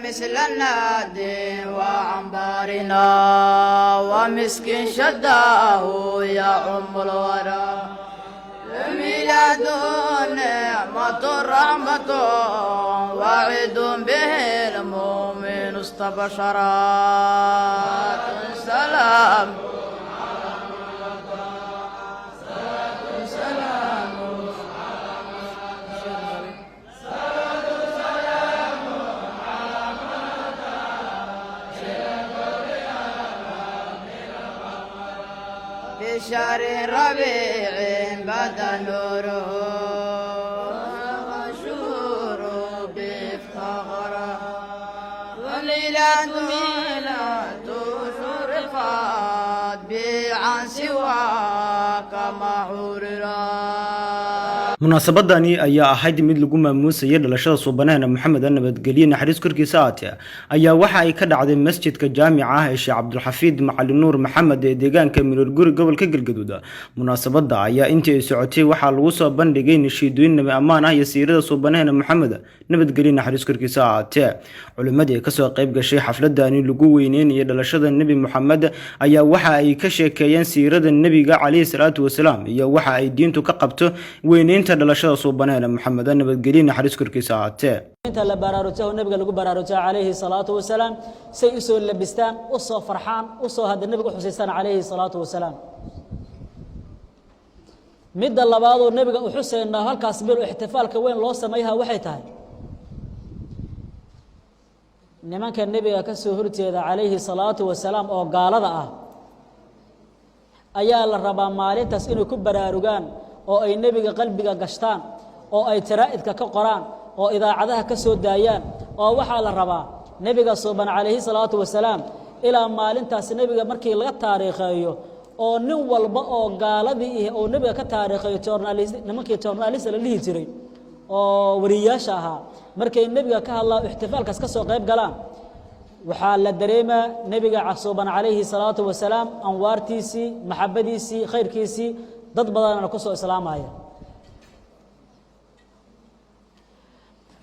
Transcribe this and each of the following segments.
مثل النادي وعنبارنا ومسكين شداه يعم الورى ميلاد نعمة رحمة وعد به المؤمن استبشرات سلام بشهر ربيع بدا نوره وشهور بافتخره وميلاد شرفت بعن سواك معوررا munaasabadani ayaa ahayd mid lagu maamuusayay dhalashada suubanaha Maxamed nabadgelyo naxariis korkiisa aatee ayaa waxa ay ka dhacday masjidka jaamica ah ee Sheekh Cabdulxafiid Macalin Nuur Maxamed ee deegaanka Miroorguri gobolka Galgaduud. Munaasabada ayaa intii ay socotay waxa lagu soo bandhigay nashiidooyin nabi ammaan ah iyo siirada suubanaha Maxamed nabadgelyo naxariis korkiisa aatee. Culimadii ka soo qayb gashay xafladani lagu weyneenayay dhalashada Nabi Maxamed ayaa waxa ay ka sheekeeyeen siirada Nabiga Kaleey salaatu wasalaam iyo waxa ay diintu ka qabto weyneynta dhalashada suubanaha Maxamed nabadgelyo naxariis korkiisa aatee. inta la baraarujaho nabiga lagu baraarujaa calayhi salaatu wasalaam say u soo labistaan u soo farxaan u soo hada nabiga xusiisana calayhi salaatu wasalaam midda labaad oo nabiga u xuseynaa halkaas bil ihtifaalka weyn loo sameeyaa waxay tahay nimanka nabiga ka soo horjeeda calayhi salaatu wasalaam oo gaalada ah ayaa la rabaa maalintaas inay ku baraarugaan oo ay nabiga qalbiga gashtaan oo ay tiraa'idka ka qoraan oo idaacadaha ka soo daayaan oo waxa la rabaa nabiga suuban calayhi salaatu wasalaam ila maalintaas nabiga markii laga taariikhayo oo nin walba oo gaaladii oo nabiga ka taariikhayo nimankii journalist la lihi jiray oo wariyaasha ahaa markay nabiga ka hadlaa ihtifaalkaas ka soo qayb galaan waxa la dareemaa nabiga suuban calayhi salaatu wasalaam anwaartiisii maxabadiisii khayrkiisii dad badan ku soo islaamaya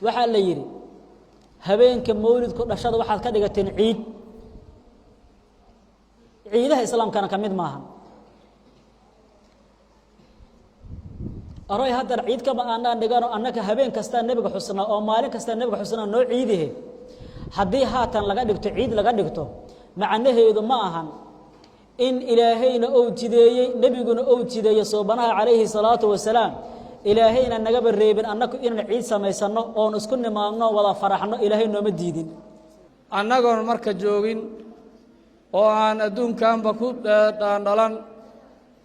waxa la yiri habeenka mawlidku dhashada waxaad ka dhigateen ciidaha islaamkana kamid maaha aray hadda ciid kama aanan dhigano annaka habeen kasta nabiga xusna oo maalin kasta nabiga xusna noo ciidihe hadii haatan laga dhigto ciid laga dhigto macnaheedu ma ahan in ilaahayna oo jideeyay nabiguna oo jideeyay suubanaha calayhi salaatu wasalaam ilaahayna naga bareebin annagu inaan ciid sameysano oo isku nimaadno wada faraxno ilaahay nooma diidin annagoon marka joogin oo aan adduunkanba ku dhalan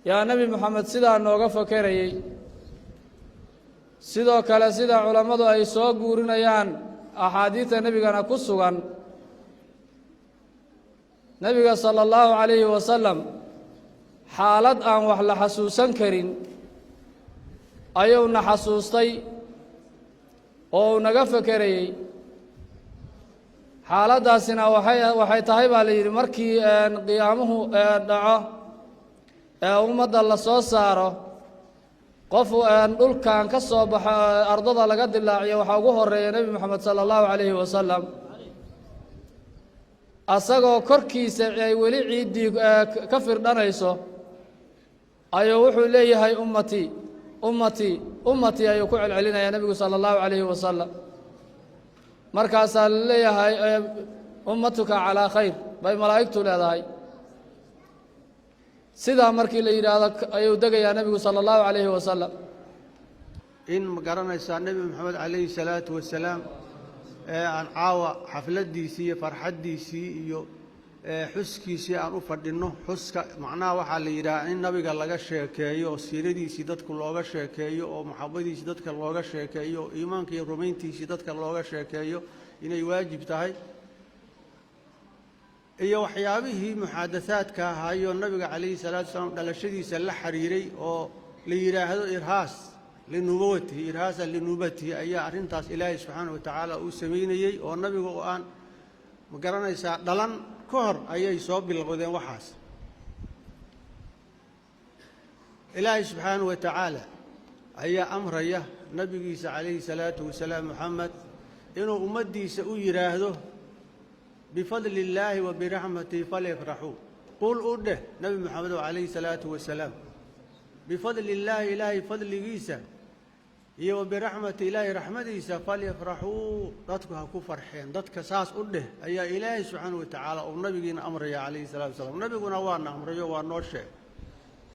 yaa nabi maxamed sidaa nooga fakarayay sidoo kale sida culimadu ay soo guurinayaan axaadiista nabigana ku sugan nabiga sallallahu alayhi wasallam xaalad aan wax la xasuusan karin ayuu na xasuustay oo naga fakarayay xaaladaasina waxay tahay baa la yiri markii qiyaamuhu dhaco ummadda la soo saaro qof dhulkan ka soo baxo ardada laga dilaaciyo waxa ugu horeeya nabi maxamed sallallahu alayhi wasallam asagoo korkiisa ay weli ciidii ka firdhanayso ayuu wuxuu leeyahay ummati ummati ummati ayuu ku celcelinaya nabigu sallallahu alayhi wasallam markaas leeyahay ummatuka ala khayr bay malaa'iktu leedahay sida markii la yiraahdo ayuu dagayaa nabigu sallallahu alayhi wasallam in magaranaysa nabi maxamed alayhi salaatu wasalaam aan caawa xafladiisii iyo farxadiisii iyo xuskiisii aan u fadhino xuska macnaha waxa la yiraahdaa in nabiga laga sheekeeyo oo siiradiisii dadku looga sheekeeyo oo maxabadiisii dadka looga sheekeeyo oo iimaanka iyo rumayntiisii dadka looga sheekeeyo inay waajib tahay iyo waxyaabihii muxadathadka ahayo nabiga kaleey salaatu wasalaam dhalashadiisa la xiriiray oo la yiraahdo irhaas linubuwati irhaasa linubati ayaa arintaas ilaahay subhanahu wa ta'ala uu sameeyay oo nabiga oo aan ma garanaysa dhalan ka hor ayay soo bilowdeen waxaas ilaahay subhanahu wa ta'ala ayaa amraya nabigiisa kaleey salaatu wasalaam Muhammad إنه أمدي سأيراهده بفضل الله وبرحمته فليفرحوا قل أده نبي محمد عليه الصلاة والسلام بفضل الله إلهي فضل جيسى وبرحمة إلهي رحمة جيسى فليفرحوا ضدك كفر حين ضدك ساس أده أي إلهي سبحانه وتعالى ونبينا أمر عليه الصلاة والسلام نبينا وانا أمر يوان نوشه